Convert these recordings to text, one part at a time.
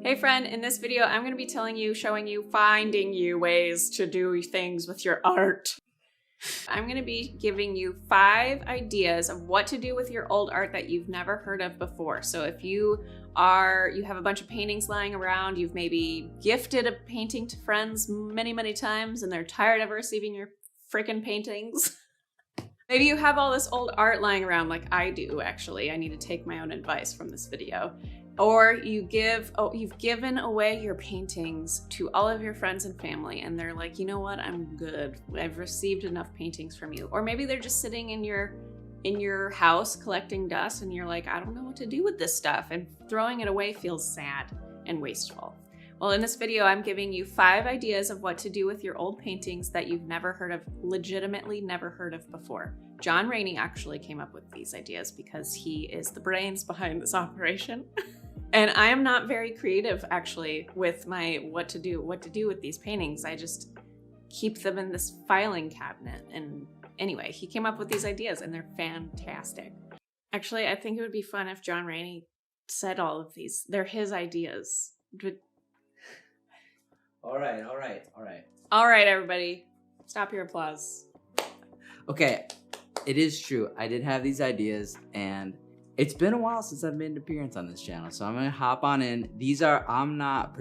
Hey friend, in this video I'm going to be showing you, finding you ways to do things with your art. I'm going to be giving you 5 ideas of what to do with your old art that you've never heard of before. So if you have a bunch of paintings lying around, you've maybe gifted a painting to friends many times and they're tired of receiving your freaking paintings. Maybe you have all this old art lying around like I do, actually. I need to take my own advice from this video. Or you've given away your paintings to all of your friends and family and they're like, you know what, I'm good. I've received enough paintings from you. Or maybe they're just sitting in your house collecting dust and you're like, I don't know what to do with this stuff, and throwing it away feels sad and wasteful. Well, in this video, I'm giving you 5 ideas of what to do with your old paintings that you've never heard of, legitimately never heard of before. John Rainey actually came up with these ideas because he is the brains behind this operation. And I am not very creative actually with my what to do with these paintings. I just keep them in this filing cabinet. And anyway, he came up with these ideas and they're fantastic. Actually, I think it would be fun if John Rainey said all of these. They're his ideas. All right. All right, everybody. Stop your applause. Okay, it is true. I did have these ideas, and it's been a while since I've made an appearance on this channel, so I'm gonna hop on in. I'm not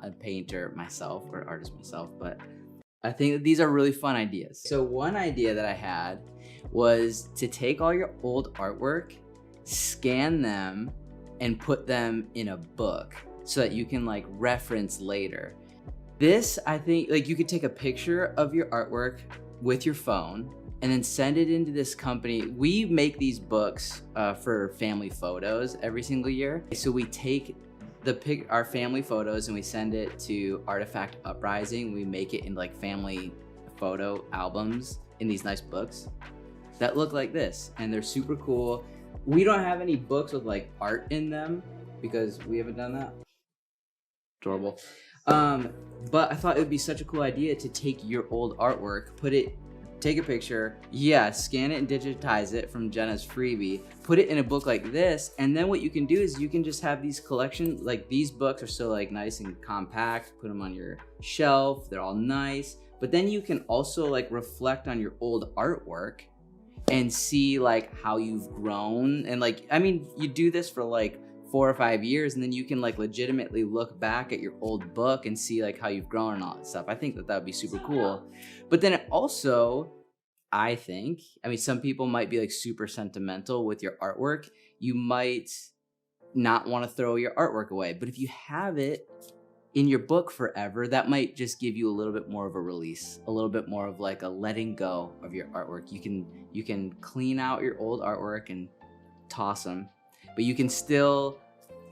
a painter myself or artist myself, but I think that these are really fun ideas. So one idea that I had was to take all your old artwork, scan them, and put them in a book so that you can like reference later. This, I think, like you could take a picture of your artwork with your phone and then send it into this company. We make these books for family photos every single year. So we take our family photos and we send it to Artifact Uprising. We make it in like family photo albums in these nice books that look like this, and they're super cool. We don't have any books with like art in them because we haven't done that. Adorable. But I thought it would be such a cool idea to take your old artwork, take a picture, scan it and digitize it from Jenna's freebie, put it in a book like this, and then what you can do is you can just have these collections, like these books are so like nice and compact, put them on your shelf, they're all nice, but then you can also like reflect on your old artwork and see like how you've grown, and like, I mean, you do this for like 4 or 5 years, and then you can like legitimately look back at your old book and see like how you've grown and all that stuff. I think that would be super cool. But then it also, I mean, some people might be like super sentimental with your artwork. You might not want to throw your artwork away, but if you have it in your book forever, that might just give you a little bit more of a release, a little bit more of like a letting go of your artwork. You can clean out your old artwork and toss them, but you can still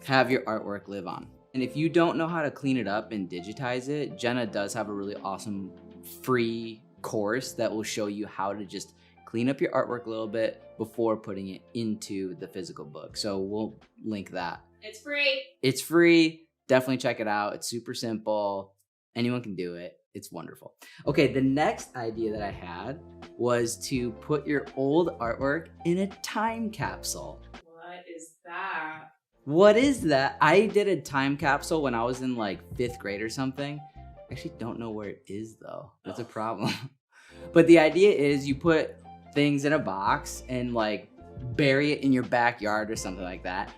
have your artwork live on. And if you don't know how to clean it up and digitize it, Jenna does have a really awesome free course that will show you how to just clean up your artwork a little bit before putting it into the physical book. So we'll link that. It's free. It's free. Definitely check it out. It's super simple. Anyone can do it. It's wonderful. Okay, the next idea that I had was to put your old artwork in a time capsule. What is that? I did a time capsule when I was in like 5th grade or something. I actually don't know where it is though. That's a problem. But the idea is you put things in a box and like bury it in your backyard or something like that.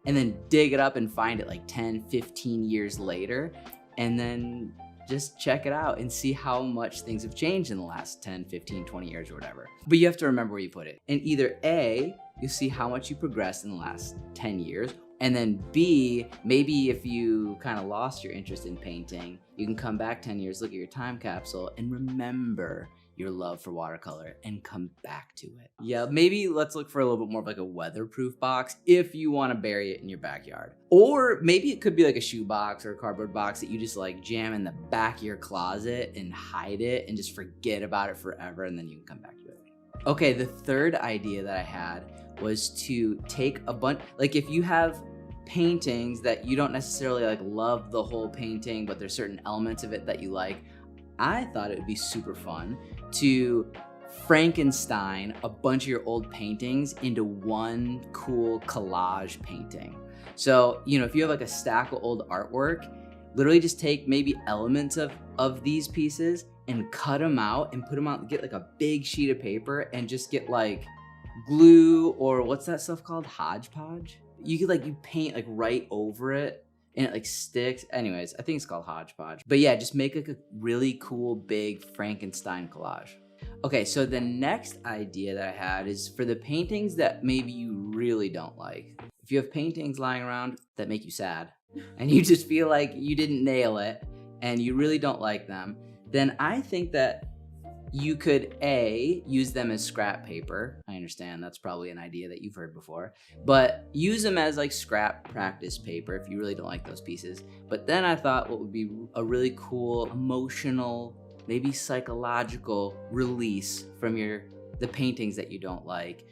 And then dig it up and find it like 10, 15 years later, and then just check it out and see how much things have changed in the last 10, 15, 20 years or whatever. But you have to remember where you put it. And either A, you see how much you progressed in the last 10 years, and then B, maybe if you kind of lost your interest in painting, you can come back 10 years, look at your time capsule, and remember your love for watercolor and come back to it. Yeah, maybe let's look for a little bit more of like a weatherproof box if you want to bury it in your backyard. Or maybe it could be like a shoe box or a cardboard box that you just like jam in the back of your closet and hide it and just forget about it forever, and then you can come back to it. Okay, the third idea that I had was to take a bunch, like if you have paintings that you don't necessarily like love the whole painting, but there's certain elements of it that you like, I thought it would be super fun to Frankenstein a bunch of your old paintings into one cool collage painting. So, you know, if you have like a stack of old artwork, literally just take maybe elements of these pieces and cut them out and put them out, get like a big sheet of paper and just get like glue, or what's that stuff called? Hodgepodge? You could like, you paint like right over it and it like sticks. Anyways, I think it's called hodgepodge. But yeah, just make like a really cool big Frankenstein collage. Okay, so the next idea that I had is for the paintings that maybe you really don't like. If you have paintings lying around that make you sad and you just feel like you didn't nail it and you really don't like them, then I think that you could use them as scrap paper. I understand that's probably an idea that you've heard before, but use them as like scrap practice paper if you really don't like those pieces. But then I thought what would be a really cool emotional, maybe psychological release from the paintings that you don't like,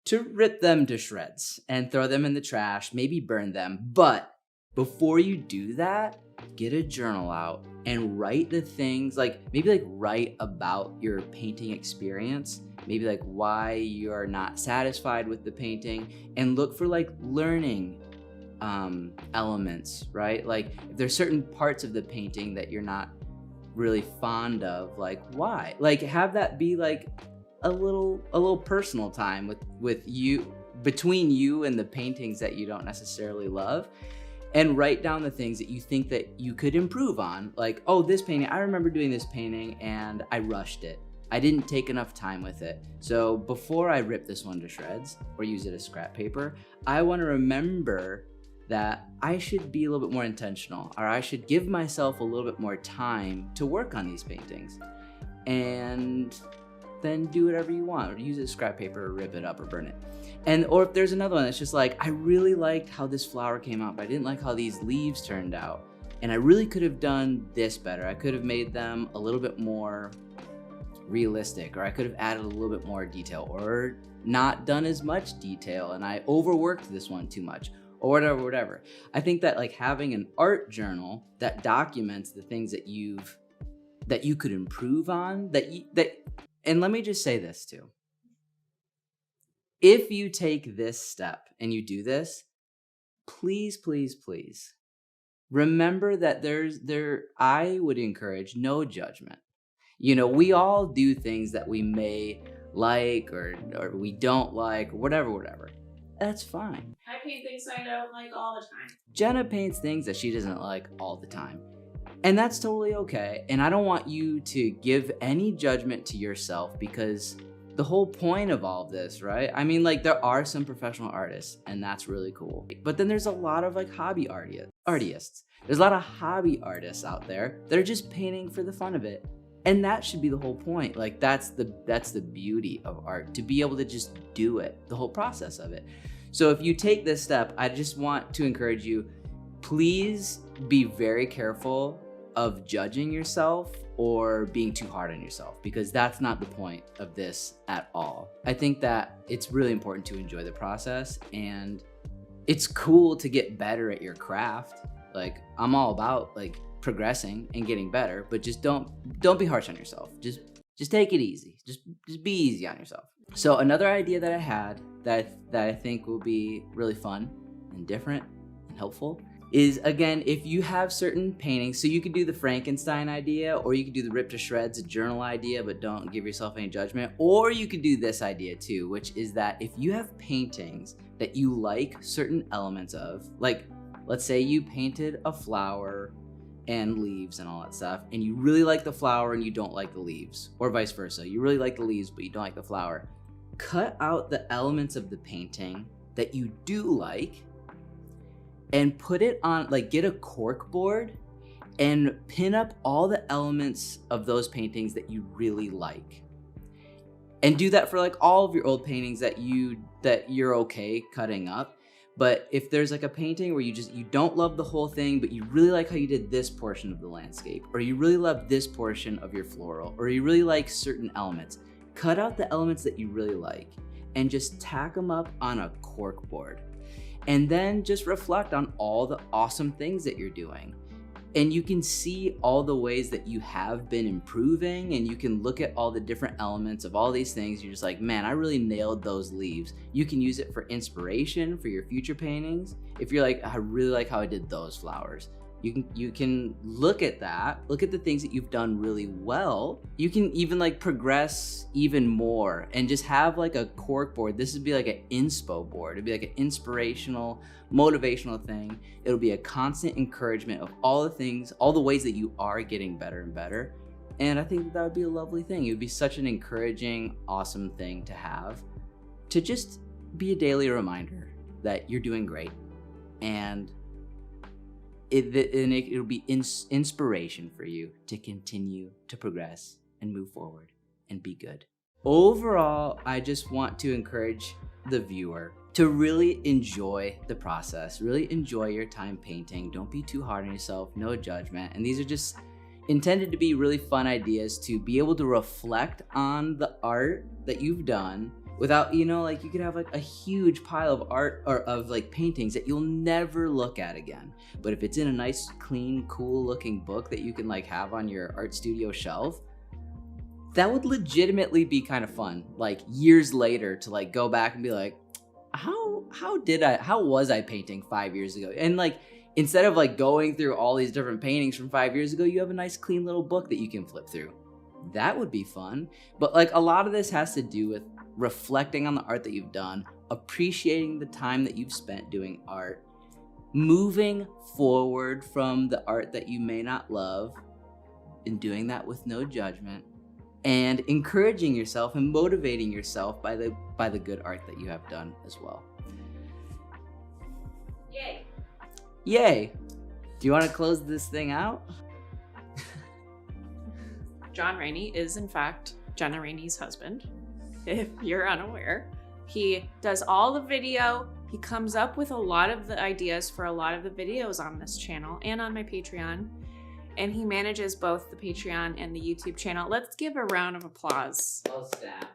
to rip them to shreds and throw them in the trash, maybe burn them. But before you do that, get a journal out and write the things, like maybe like write about your painting experience, maybe like why you're not satisfied with the painting, and look for like learning elements, right? Like if there's certain parts of the painting that you're not really fond of, like why? Like have that be like a little personal time with you, between you and the paintings that you don't necessarily love. And write down the things that you think that you could improve on. Like, oh, this painting, I remember doing this painting and I rushed it. I didn't take enough time with it. So before I rip this one to shreds or use it as scrap paper, I want to remember that I should be a little bit more intentional, or I should give myself a little bit more time to work on these paintings. And then do whatever you want, or use it as scrap paper, or rip it up, or burn it. Or if there's another one that's just like, I really liked how this flower came out, but I didn't like how these leaves turned out. And I really could have done this better. I could have made them a little bit more realistic, or I could have added a little bit more detail, or not done as much detail, and I overworked this one too much, or whatever. I think that like having an art journal that documents the things that you could improve on, and let me just say this too. If you take this step and you do this, please, please, please remember that I would encourage no judgment. You know, we all do things that we may like or we don't like, or whatever. That's fine. I paint things I don't like all the time. Jenna paints things that she doesn't like all the time. And that's totally okay. And I don't want you to give any judgment to yourself, because the whole point of all of this, right? I mean, like there are some professional artists and that's really cool. But then there's a lot of like hobby artists. There's a lot of hobby artists out there that are just painting for the fun of it. And that should be the whole point. Like that's the beauty of art, to be able to just do it, the whole process of it. So if you take this step, I just want to encourage you, please be very careful of judging yourself or being too hard on yourself, because that's not the point of this at all. I think that it's really important to enjoy the process, and it's cool to get better at your craft. Like I'm all about like progressing and getting better, but just don't be harsh on yourself. Just take it easy. Just be easy on yourself. So another idea that I had that I think will be really fun and different and helpful is, again, if you have certain paintings, so you could do the Frankenstein idea, or you could do the rip to shreds journal idea, but don't give yourself any judgment, or you could do this idea too, which is that if you have paintings that you like certain elements of, like let's say you painted a flower and leaves and all that stuff, and you really like the flower and you don't like the leaves, or vice versa, you really like the leaves but you don't like the flower, cut out the elements of the painting that you do like and put it on, like get a cork board and pin up all the elements of those paintings that you really like. And do that for like all of your old paintings that you're okay cutting up. But if there's like a painting where you don't love the whole thing, but you really like how you did this portion of the landscape, or you really love this portion of your floral, or you really like certain elements, cut out the elements that you really like and just tack them up on a cork board. And then just reflect on all the awesome things that you're doing. And you can see all the ways that you have been improving, and you can look at all the different elements of all these things. You're just like, man, I really nailed those leaves. You can use it for inspiration for your future paintings. If you're like, I really like how I did those flowers. You can look at that, look at the things that you've done really well. You can even like progress even more and just have like a cork board. This would be like an inspo board. It'd be like an inspirational, motivational thing. It'll be a constant encouragement of all the things, all the ways that you are getting better and better. And I think that would be a lovely thing. It would be such an encouraging, awesome thing to have, to just be a daily reminder that you're doing great. And it'll be inspiration for you to continue to progress and move forward and be good. Overall, I just want to encourage the viewer to really enjoy the process, really enjoy your time painting. Don't be too hard on yourself, no judgment. And these are just intended to be really fun ideas to be able to reflect on the art that you've done without, like you could have like a huge pile of art or of like paintings that you'll never look at again. But if it's in a nice, clean, cool looking book that you can like have on your art studio shelf, that would legitimately be kind of fun. Like years later to like go back and be like, how was I painting 5 years ago? And like, instead of like going through all these different paintings from 5 years ago, you have a nice clean little book that you can flip through. That would be fun. But like a lot of this has to do with reflecting on the art that you've done, appreciating the time that you've spent doing art, moving forward from the art that you may not love, and doing that with no judgment, and encouraging yourself and motivating yourself by the good art that you have done as well. Yay. Yay. Do you want to close this thing out? John Rainey is in fact Jenna Rainey's husband. If you're unaware, he does all the video. He comes up with a lot of the ideas for a lot of the videos on this channel and on my Patreon. And he manages both the Patreon and the YouTube channel. Let's give a round of applause. Oh, snap.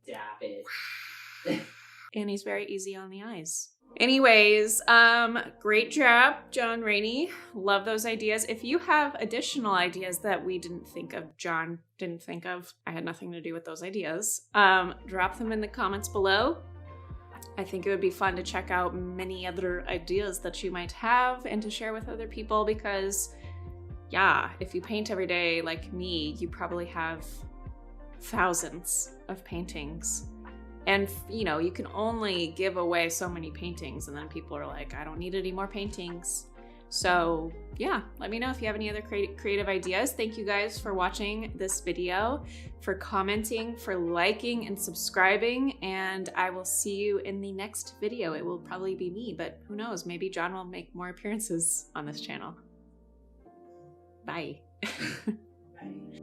Dap it. And he's very easy on the eyes. Anyways, great job, John Rainey. Love those ideas. If you have additional ideas that we didn't think of, John didn't think of, I had nothing to do with those ideas, drop them in the comments below. I think it would be fun to check out many other ideas that you might have and to share with other people because, yeah, if you paint every day like me, you probably have thousands of paintings. And, you can only give away so many paintings and then people are like, I don't need any more paintings. So yeah, let me know if you have any other creative ideas. Thank you guys for watching this video, for commenting, for liking and subscribing. And I will see you in the next video. It will probably be me, but who knows? Maybe John will make more appearances on this channel. Bye. Bye.